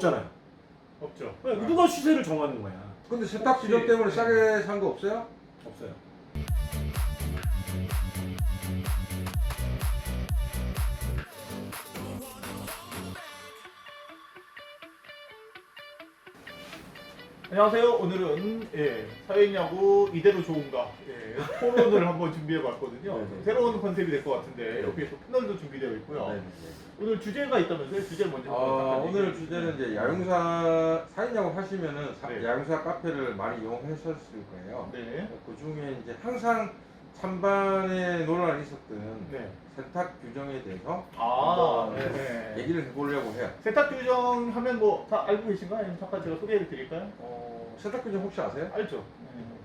없잖아요. 없죠. 누가 시세를 정하는 거야? 근데 세탁 규정 혹시- 때문에 싸게 산 거 없어요? 없어요. 안녕하세요. 오늘은 사회인야구 이대로 좋은가 토론을 한번 준비해봤거든요. 네네. 새로운 컨셉이 될 것 같은데 여기에 또 패널도 준비되어 있고요. 네. 오늘 주제가 있다면서요? 주제를 먼저 오늘 잠깐 주제는 이제 야영사 사인야구 하시면은 네. 야영사 카페를 많이 이용하셨을 거예요. 네. 그 중에 이제 항상 찬반에 논란이 있었던 네. 세탁 규정에 대해서 아, 한번 네. 얘기를 해보려고 해요. 세탁 규정 하면 뭐 다 알고 계신가요? 아니면 잠깐 제가 소개해 드릴까요? 세탁 규정 혹시 아세요? 알죠.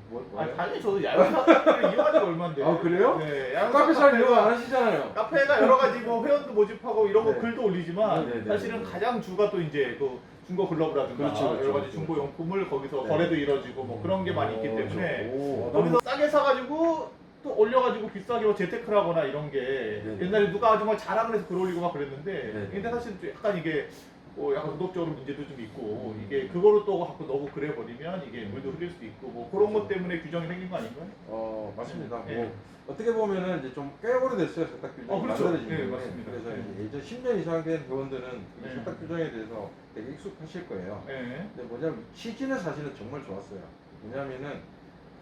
뭐예요? 당연히 저도 야영사를 이용한 지가 얼마인데. 아, 그래요? 네. 카페 잘 이용 안 하시잖아요. 카페가 여러 가지 뭐 회원도 모집하고 이런 거 네. 글도 올리지만 네, 네, 사실은 네. 가장 주가 또 이제 그 중고 글러브라든가 그렇죠, 그렇죠, 여러 가지 그렇죠. 중고 용품을 거기서 네. 거래도 이루어지고 뭐 그런 게 많이 있기 때문에 오, 거기서 싸게 사가지고 또 올려가지고 비싸게 뭐 재테크를 하거나 이런 게 네. 옛날에 누가 정말 자랑을 해서 글 올리고 막 그랬는데 네. 근데 사실 좀 약간 이게 뭐 약간 도덕적으로 문제도 좀 있고 이게 음. 그거로 또 갖고 너무 그래 버리면 이게 물도 흐릴 수도 있고 뭐 그런 것 그렇죠. 때문에 규정이 생긴 거 아닌가요? 맞습니다. 네. 뭐 어떻게 보면은 이제 좀 꽤 오래됐어요, 세탁 규정이 그렇죠. 만들어진 네, 게. 맞습니다. 그래서 네. 이제 예전 10년 이상 된 회원들은 이 네. 세탁 규정에 대해서 되게 익숙하실 거예요. 네. 근데 뭐냐면 취지는 사실은 정말 좋았어요. 왜냐면은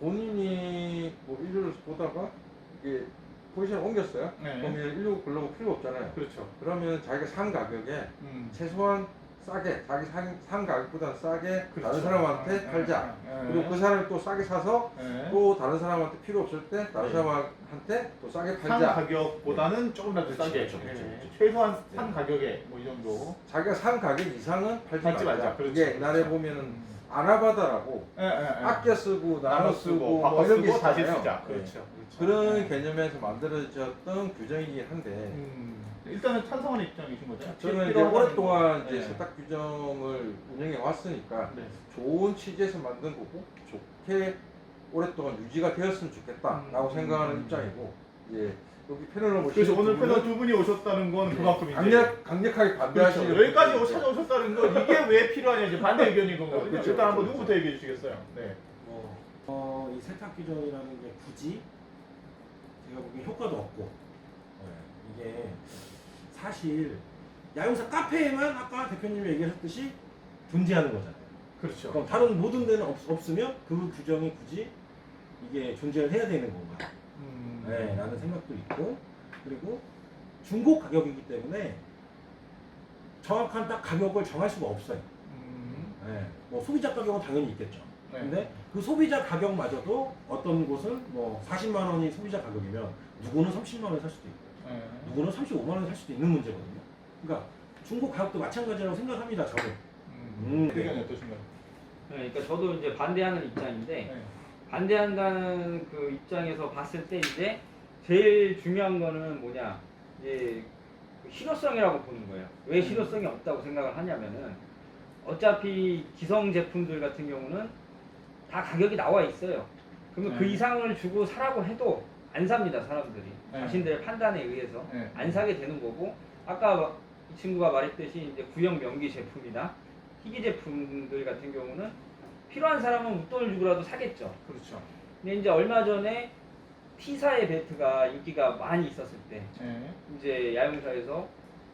본인이 뭐 일루를 보다가 이게 포지션을 옮겼어요. 네. 그러면 일루 글러브 필요 없잖아요. 그렇죠. 그러면 자기가 산 가격에 음. 최소한 싸게, 자기 산 가격보다 싸게 그렇죠. 다른 사람한테 팔자. 그리고 그 사람이 또 싸게 사서 네. 또 다른 사람한테 필요 없을 때 다른 네. 사람한테 또 싸게 산 팔자. 가격보다는 조금이라도 그렇죠, 싸게 그렇죠, 그렇죠, 네. 그렇죠. 최소한 산 네. 가격에 뭐 이 정도 자기가 산 가격 이상은 팔지 말자. 그렇죠, 이게 옛날에 그렇죠. 보면은 아나바다라고 아껴 쓰고 나눠 쓰고 뭐 바꿔 이런 게 쓰고 다시 있잖아요. 쓰자. 네. 그렇죠. 그런 네. 개념에서 만들어졌던 규정이긴 한데 일단은 찬성하는 입장이신 거죠? 저는 이제 필요하다는 오랫동안 거. 이제 네. 세탁 규정을 운영해 왔으니까 네. 좋은 취지에서 만든 거고 좋게 오랫동안 유지가 되었으면 좋겠다라고 생각하는 입장이고 이제 여기 패널로 보시는 그래서 오늘 두 패널 분은 두 분이 오셨다는 건 그만큼 이제 강력하게 그렇죠. 반대하시는 여기까지 분들이죠. 찾아오셨다는 건 이게 왜 필요하냐 이제 반대 의견인 거거든요. 그렇죠, 일단 한번 그렇죠. 누구부터 얘기해 주시겠어요? 네. 이 세탁 규정이라는 게 굳이 제가 보기엔 효과도 없고 이게 사실 야영사 카페에만 아까 대표님이 얘기하셨듯이 존재하는 거잖아요. 그렇죠. 그럼 다른 모든 데는 없으면 그 규정이 굳이 이게 존재를 해야 되는 건가? 네, 라는 생각도 있고 그리고 중고 가격이기 때문에 정확한 딱 가격을 정할 수가 없어요. 네, 뭐 소비자 가격은 당연히 있겠죠. 네. 근데 그 소비자 가격마저도 어떤 곳은 뭐 40만 원이 소비자 가격이면 누구는 30만 원에 살 수도 있고 네. 누구는 35만 원에 살 수도 있는 문제거든요. 그러니까 중고 가격도 마찬가지라고 생각합니다. 저는. 의견이 어떠신가요? 그러니까 저도 이제 반대하는 입장인데 네. 반대한다는 그 입장에서 봤을 때 이제 제일 중요한 거는 뭐냐 이제 그 실효성이라고 보는 거예요. 왜 실효성이 없다고 생각을 하냐면은 어차피 기성 제품들 같은 경우는 다 가격이 나와 있어요. 그러면 그 네. 이상을 주고 사라고 해도 안 삽니다, 사람들이. 네. 자신들의 판단에 의해서 네. 안 사게 되는 거고, 아까 이 친구가 말했듯이 이제 구형 명기 제품이나 희귀 제품들 같은 경우는 필요한 사람은 웃돈을 주고라도 사겠죠. 그렇죠. 근데 이제 얼마 전에 T사의 배트가 인기가 많이 있었을 때 네. 이제 야영사에서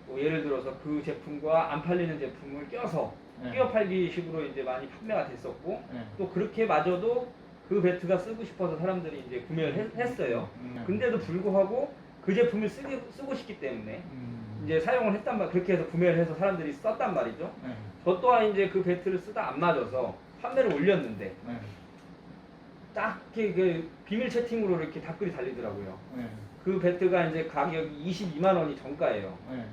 뭐 예를 들어서 그 제품과 안 팔리는 제품을 껴서 네. 끼어 팔기 식으로 이제 많이 판매가 됐었고, 네. 또 그렇게 마저도 그 배트가 쓰고 싶어서 사람들이 이제 구매를 했어요. 근데도 불구하고 그 제품을 쓰고 싶기 때문에 이제 사용을 했단 말, 그렇게 해서 구매를 해서 사람들이 썼단 말이죠. 네. 저 또한 이제 그 배트를 쓰다 안 맞아서 판매를 올렸는데 네. 딱히 그 비밀 채팅으로 이렇게 댓글이 달리더라고요. 네. 그 배트가 이제 가격이 22만 원이 정가예요. 네.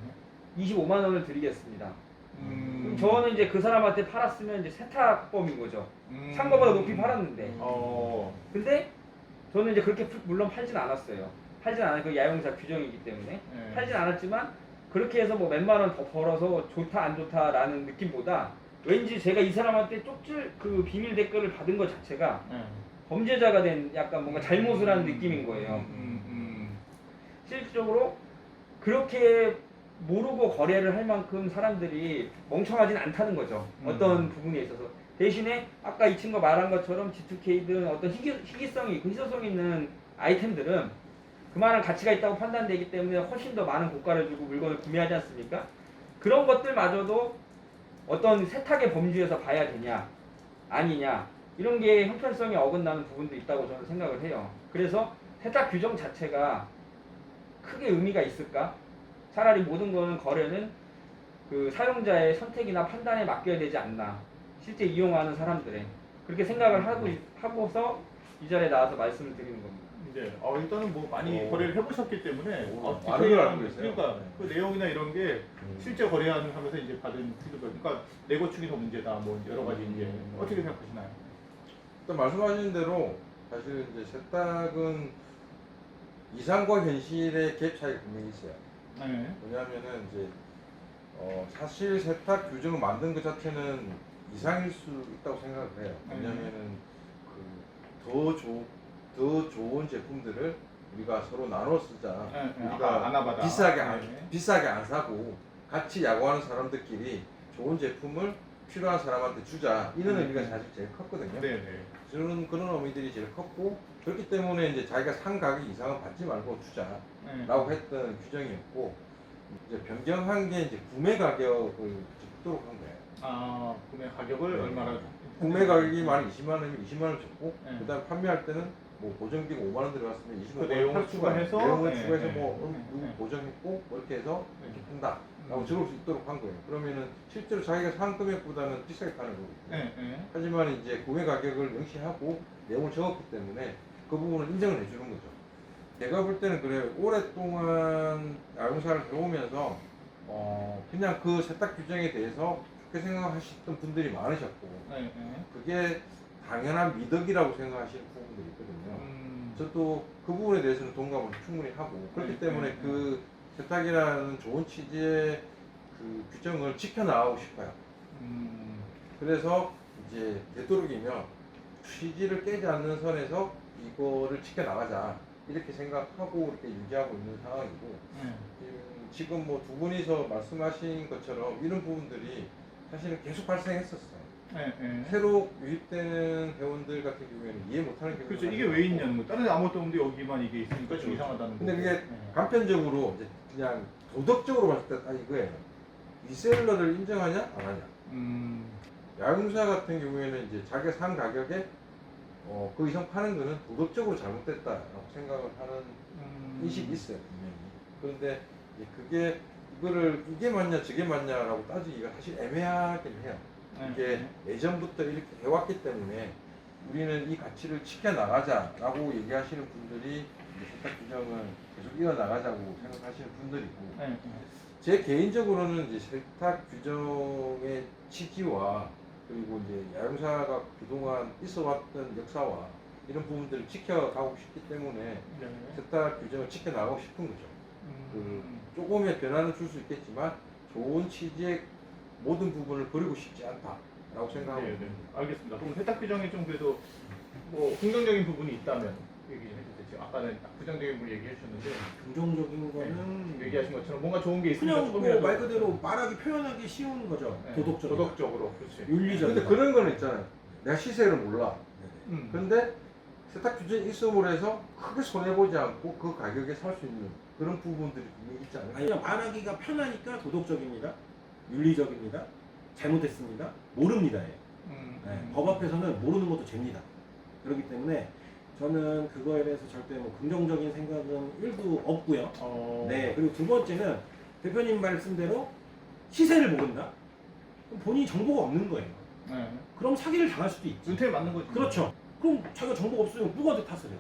25만 원을 드리겠습니다. 음. 그럼 저는 이제 그 사람한테 팔았으면 이제 세탁범인 거죠. 산 거보다 높이 팔았는데. 근데 저는 이제 그렇게 물론 팔진 않았어요. 팔진 않아요. 그 야영사 규정이기 때문에. 네. 팔진 않았지만 그렇게 해서 뭐 몇만 원 더 벌어서 좋다 안 좋다라는 느낌보다 왠지 제가 이 사람한테 쪽질 그 비밀 댓글을 받은 것 자체가 네. 범죄자가 된 약간 뭔가 잘못을 한 느낌인 거예요. 실질적으로 그렇게 모르고 거래를 할 만큼 사람들이 멍청하진 않다는 거죠. 어떤 부분에 있어서. 대신에 아까 이 친구가 말한 것처럼 G2K든 어떤 희귀성이 있고 희소성 있는 아이템들은 그만한 가치가 있다고 판단되기 때문에 훨씬 더 많은 고가를 주고 물건을 구매하지 않습니까? 그런 것들마저도 어떤 세탁의 범주에서 봐야 되냐 아니냐 이런 게 형평성이 어긋나는 부분도 있다고 저는 생각을 해요. 그래서 세탁 규정 자체가 크게 의미가 있을까? 차라리 모든 거는 거래는 그 사용자의 선택이나 판단에 맡겨야 되지 않나. 실제 이용하는 사람들의 그렇게 생각을 하고서 이 자리에 나와서 말씀을 드리는 겁니다. 네. 일단은 뭐 많이 오. 거래를 해보셨기 때문에 많은 걸 알고 계세요. 그러니까 네. 그 내용이나 이런 게 실제 거래하면서 이제 받은 피드백, 그러니까 내 고충이 더 문제다, 뭐 여러 가지 이제 어떻게 생각하시나요? 일단 말씀하신 대로 사실 이제 세탁은 이상과 현실의 갭 차이가 분명히 있어요. 네. 왜냐하면은 이제 사실 세탁 규정을 만든 것 자체는 이상일 수 있다고 생각을 해요. 왜냐하면은 더 좋은 제품들을 우리가 서로 나눠 쓰자. 우리가 아나바다. 비싸게 안 사고 같이 야구하는 사람들끼리 좋은 제품을 필요한 사람한테 주자. 이런 의미가 사실 제일 컸거든요. 네네. 저는 그런 의미들이 제일 컸고 그렇기 때문에 이제 자기가 산 가격 이상은 받지 말고 주자라고 했던 규정이었고 이제 변경한 게 이제 구매 가격을 줬도록 한 거예요. 구매 가격을 네. 얼마나? 구매 가격이 만 20만 원이면 20만 원 줬고 네. 그다음 판매할 때는 뭐 보증비가 5만 원 들어갔으면 25만 그 원 내용을 추가해서 내용을 네, 추가해서 네, 뭐 네, 누구 네. 보정했고 뭐 이렇게 해서 이렇게 판다. 라고 음. 적을 수 있도록 한 거예요. 그러면은 실제로 자기가 산 금액보다는 비싸게 파는 거고. 네, 네. 하지만 이제 구매 가격을 명시하고 내용을 적었기 때문에 그 부분을 인정을 해주는 거죠. 제가 볼 때는 그래요. 오랫동안 야영사를 해오면서 그냥 그 세탁 규정에 대해서 좋게 생각하셨던 분들이 많으셨고 네, 네. 그게 당연한 미덕이라고 생각하시는 부분들이 있거든요. 저도 그 부분에 대해서는 동감을 충분히 하고 그렇기 네, 때문에 네, 그 세탁이라는 좋은 취지의 그 규정을 지켜나가고 싶어요. 그래서 이제 되도록이면 취지를 깨지 않는 선에서 이거를 지켜나가자 이렇게 생각하고 이렇게 유지하고 있는 상황이고 네. 지금 뭐 두 분이서 말씀하신 것처럼 이런 부분들이 사실은 계속 발생했었어요. 네, 네. 새로 유입되는 회원들 같은 경우에는 이해 못하는 경우가 그렇죠. 이게 왜 있냐는 거. 다른 데 아무것도 없는데 여기만 이게 있으니까 그렇죠. 좀 이상하다는 거. 근데 그게 간편적으로 이제 그냥 도덕적으로 봤을 때 딱 이거예요. 리셀러를 인정하냐 안 하냐. 야영사 같은 경우에는 이제 자기가 산 가격에 그 이상 파는 거는 도덕적으로 잘못됐다라고 생각을 하는 인식이 있어요 분명히. 그런데 이제 그게 이게 맞냐 저게 맞냐라고 따지기가 사실 애매하긴 해요. 이게 예전부터 이렇게 해왔기 때문에 우리는 이 가치를 지켜나가자라고 얘기하시는 분들이 세탁 규정을 계속 이어나가자고 생각하시는 분들이고 네. 제 개인적으로는 이제 세탁 규정의 취지와 그리고 이제 야영사가 그동안 있어왔던 역사와 이런 부분들을 지켜가고 싶기 때문에 네. 세탁 규정을 지켜나가고 싶은 거죠. 조금의 변화는 줄 수 있겠지만 좋은 취지의 모든 부분을 버리고 싶지 않다라고 생각하고 네, 네. 있습니다. 알겠습니다. 그럼 세탁 규정이 좀 그래도 뭐 긍정적인 부분이 있다면 얘기 좀 해주세요. 지금 아까는 부정적인 부분 얘기해 주셨는데 긍정적인 거는 얘기하신 것처럼 뭔가 좋은 게 있으면 그냥 뭐 말 그대로 말하기 표현하기 쉬운 거죠. 도덕적으로. 도덕적으로 그렇지. 윤리적으로. 근데 그런 거는 있잖아요. 내가 시세를 몰라. 네네. 근데 세탁 규정이 있음으로 해서 크게 손해보지 않고 그 가격에 살 수 있는 그런 부분들이 분명히 있지 않을까. 아니, 말하기가 편하니까 도덕적입니다. 윤리적입니다. 잘못했습니다. 모릅니다예요. 네, 법 앞에서는 모르는 것도 죄입니다. 그렇기 때문에 저는 그거에 대해서 절대 뭐 긍정적인 생각은 1도 없고요. 네, 그리고 두 번째는 대표님 말씀대로 시세를 모른다? 그럼 본인이 정보가 없는 거예요. 네. 그럼 사기를 당할 수도 있지. 은퇴에 맞는 거죠. 그렇죠. 그럼 자기가 정보가 없으면 누구한테 탓을 해요?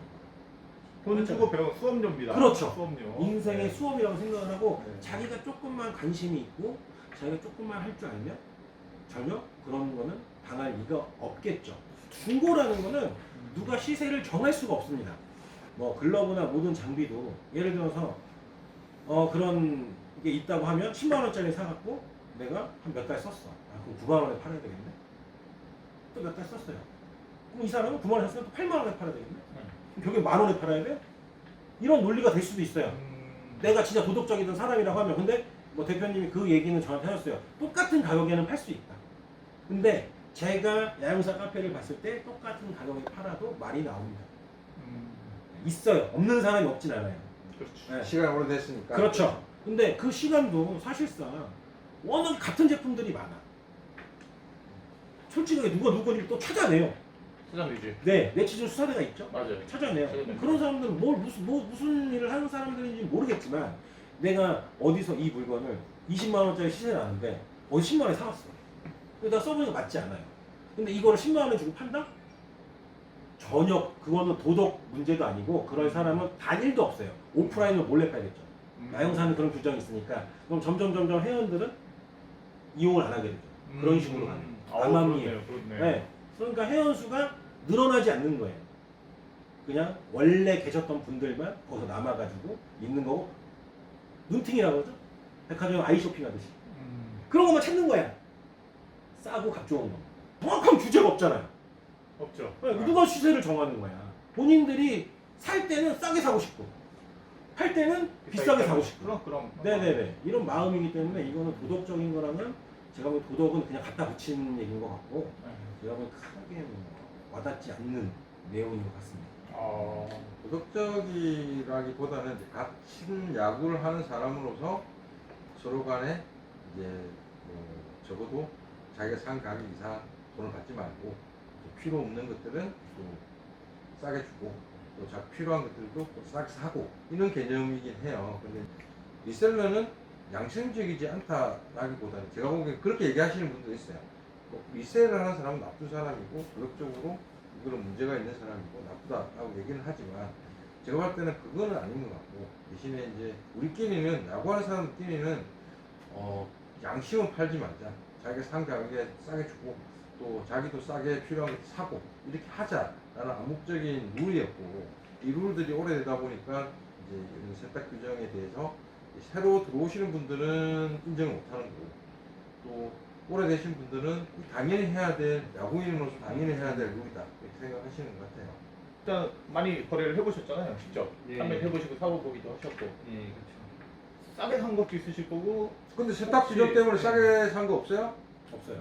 돈 주고 배운 수업료입니다. 그렇죠. 수업료. 인생의 네. 수업이라고 생각을 하고 네. 자기가 조금만 관심이 있고 자기가 조금만 할 줄 알면 전혀 그런 거는 당할 리가 없겠죠. 중고라는 거는 누가 시세를 정할 수가 없습니다. 뭐 글러브나 모든 장비도 예를 들어서 그런 게 있다고 하면 10만 원짜리 사갖고 내가 한 몇 달 썼어. 그럼 9만 원에 팔아야 되겠네. 또 몇 달 썼어요. 그럼 이 사람은 9만 원에 샀으면 또 8만 원에 팔아야 되겠네. 그럼 결국에 만 원에 팔아야 돼? 이런 논리가 될 수도 있어요. 내가 진짜 도덕적이던 사람이라고 하면. 근데 뭐 대표님이 그 얘기는 저한테 하셨어요. 똑같은 가격에는 팔 수 있다. 근데 제가 야영사 카페를 봤을 때 똑같은 가격에 팔아도 말이 나옵니다. 있어요. 없는 사람이 없진 않아요. 그렇죠. 네. 시간이 오래됐으니까. 그렇죠. 근데 그 시간도 사실상 워낙 같은 제품들이 많아. 솔직하게 누가 누구를 또 찾아내요. 수장이지. 네, 네티즌 수사대가 있죠. 맞아요. 찾아내요. 찾아내요. 그런 사람들은 무슨 일을 하는 사람들인지 모르겠지만 내가 어디서 이 물건을 20만 원짜리 시세에 나는데 어디 10만 원에 사왔어. 근데 나 써보니까 맞지 않아요. 근데 이거를 10만 원에 주고 판다? 전혀 그거는 도덕 문제도 아니고 그럴 사람은 단 1도 없어요. 오프라인으로 몰래 팔겠죠. 야영사는 그런 규정이 있으니까 그럼 점점 회원들은 이용을 안 하게 되죠. 그런 식으로 가는 암암리에. 그렇네. 네. 그러니까 회원 수가 늘어나지 않는 거예요. 그냥 원래 계셨던 분들만 거기서 남아가지고 있는 거고 눈팅이라고 하죠. 백화점 아이쇼핑 하듯이 그런 것만 찾는 거야. 싸고 값 좋은 거. 정확한 규제가 없잖아요. 없죠. 누가 시세를 정하는 거야. 본인들이 살 때는 싸게 사고 싶고 팔 때는 비싸게 사고 싶고. 그럼. 네네네. 이런 마음이기 때문에 이거는 도덕적인 거랑은 제가 보기엔 도덕은 그냥 갖다 붙이는 얘기인 것 같고 제가 보기엔 크게 와닿지 않는 내용인 것 같습니다. 도덕적이라기보다는 이제 같은 야구를 하는 사람으로서 서로 간에 이제 뭐 적어도 자기가 산 가격 이상 돈을 받지 말고 필요 없는 것들은 또 싸게 주고 또 자기 필요한 것들도 또 싸게 사고 이런 개념이긴 해요. 근데 리셀러는 양심적이지 않다라기보다는 제가 보기엔 그렇게 얘기하시는 분도 있어요. 뭐 리셀을 하는 사람은 나쁜 사람이고 도덕적으로 이거는 문제가 있는 사람이고 나쁘다라고 얘기는 하지만 제가 봤을 때는 그거는 아닌 것 같고 대신에 이제 우리끼리는 야구하는 사람끼리는 양심은 팔지 말자. 자기가 산 가격에 싸게 주고 또 자기도 싸게 필요한 거 사고 이렇게 하자라는 암묵적인 룰이었고 이 룰들이 오래되다 보니까 이제 이런 세탁 규정에 대해서 새로 들어오시는 분들은 인정을 못하는 거고 또 오래되신 분들은 당연히 해야 될 야구인으로서 당연히 해야 될 룰이다 이렇게 생각하시는 것 같아요. 일단 많이 거래를 해보셨잖아요, 직접. 네. 판매 해보시고 사보기도 하셨고. 예, 그렇죠. 싸게 산 것도 있으실 거고. 근데 세탁 규정 혹시- 때문에 싸게 산 거 없어요? 없어요.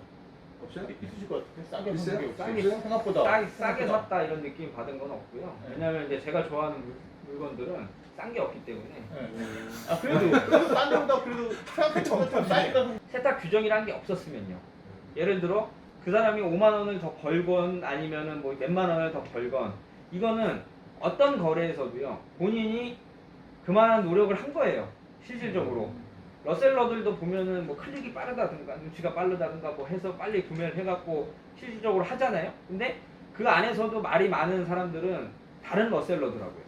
없어요? 있으실 것 같은데 싸게 있어요? 산 게 없어요. 있어요? 생각보다. 싸게 생각보다. 샀다 이런 느낌 받은 건 없고요. 네. 왜냐하면 이제 제가 좋아하는 물건들은 싼 게 없기 때문에 네. 그래도 싼 데보다 그래도 생각했던 것처럼 싸니까. 세탁 규정이란 게 없었으면요. 예를 들어 그 사람이 5만 원을 더 벌건 아니면은 뭐 몇만 원을 더 벌건 이거는 어떤 거래에서도요 본인이 그만한 노력을 한 거예요. 실질적으로 러셀러들도 보면은 뭐 클릭이 빠르다든가 눈치가 빠르다든가 뭐 해서 빨리 구매를 해갖고 실질적으로 하잖아요. 근데 그 안에서도 말이 많은 사람들은 다른 러셀러더라고요.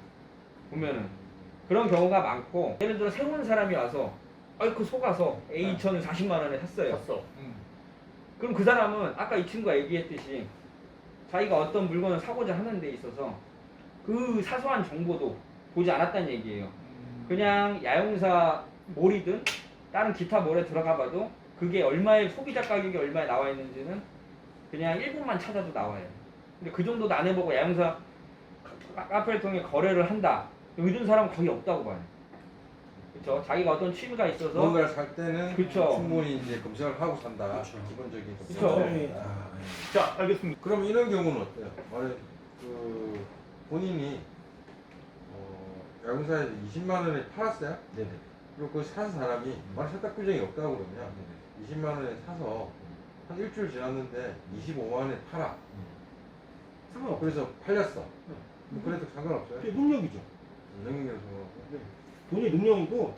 보면은 그런 경우가 많고 예를 들어 새로운 사람이 와서 그 속아서 A2000을 40만 원에 샀어요. 샀어. 그럼 그 사람은 아까 이 친구가 얘기했듯이 자기가 어떤 물건을 사고자 하는 데 있어서 그 사소한 정보도 보지 않았다는 얘기예요. 그냥 야영사 몰이든 다른 기타 몰에 들어가 봐도 그게 얼마의 소비자 가격이 얼마에 나와 있는지는 그냥 1분만 찾아도 나와요. 근데 그 정도도 안 해보고 야영사 카페를 통해 거래를 한다. 이런 사람은 거의 없다고 봐요. 그렇죠? 자기가 어떤 취미가 있어서 뭔가를 살 때는 그쵸. 충분히 이제 검색을 하고 산다. 그쵸. 기본적인 그쵸. 검색을. 네. 자, 알겠습니다. 그럼 이런 경우는 어때요? 만약 그 본인이 야구사에서 20만 원에 팔았어요? 네네. 그리고 그 산 사람이 만약 세탁 규정이 없다고 그러면 20만 원에 사서 한 일주일 지났는데 25만 원에 팔아. 상관없어요. 그래서 팔렸어. 뭐 그래도 상관없어요? 그게 능력이죠. 능력이라서 상관없고. 돈이 능력이고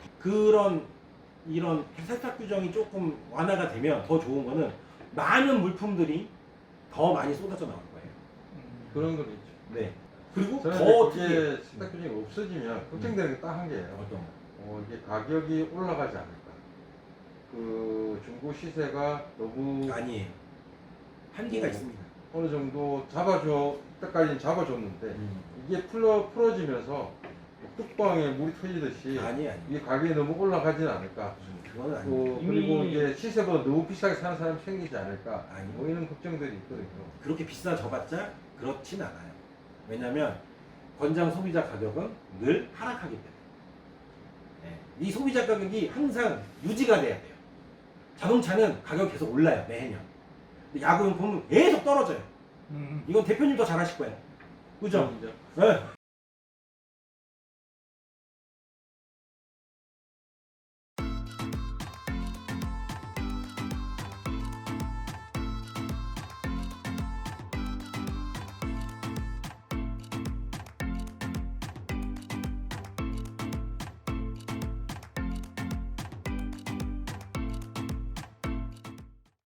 이런 세탁 규정이 조금 완화가 되면 더 좋은 거는 많은 물품들이 더 많이 쏟아져 나올 거예요. 그런 건 있죠. 네. 그리고 저는 더 이제 특히 그게 세탁 규정이 없어지면 걱정되는 게 딱 한 개예요. 어떤 거? 이게 가격이 올라가지 않을까. 그 중고 시세가 너무 아니에요. 한계가 있습니다. 어느 정도 이때까지는 잡아줬는데 이게 풀어지면서 뚝방에 물이 터지듯이 아니. 이게 가격이 너무 올라가지는 않을까. 그건 아니에요. 그리고 이미- 이제 시세보다 너무 비싸게 사는 사람이 생기지 않을까. 아니. 뭐 이런 걱정들이 있거든요. 그렇게 비싸져봤자 그렇진 않아요. 왜냐면 권장 소비자 가격은 늘 하락하기 때문에. 이 소비자 가격이 항상 유지가 돼야 돼요. 자동차는 가격이 계속 올라요, 매년. 근데 야구용품은 계속 떨어져요. 이건 대표님도 잘 아실 거예요. 그죠? 그죠. 네.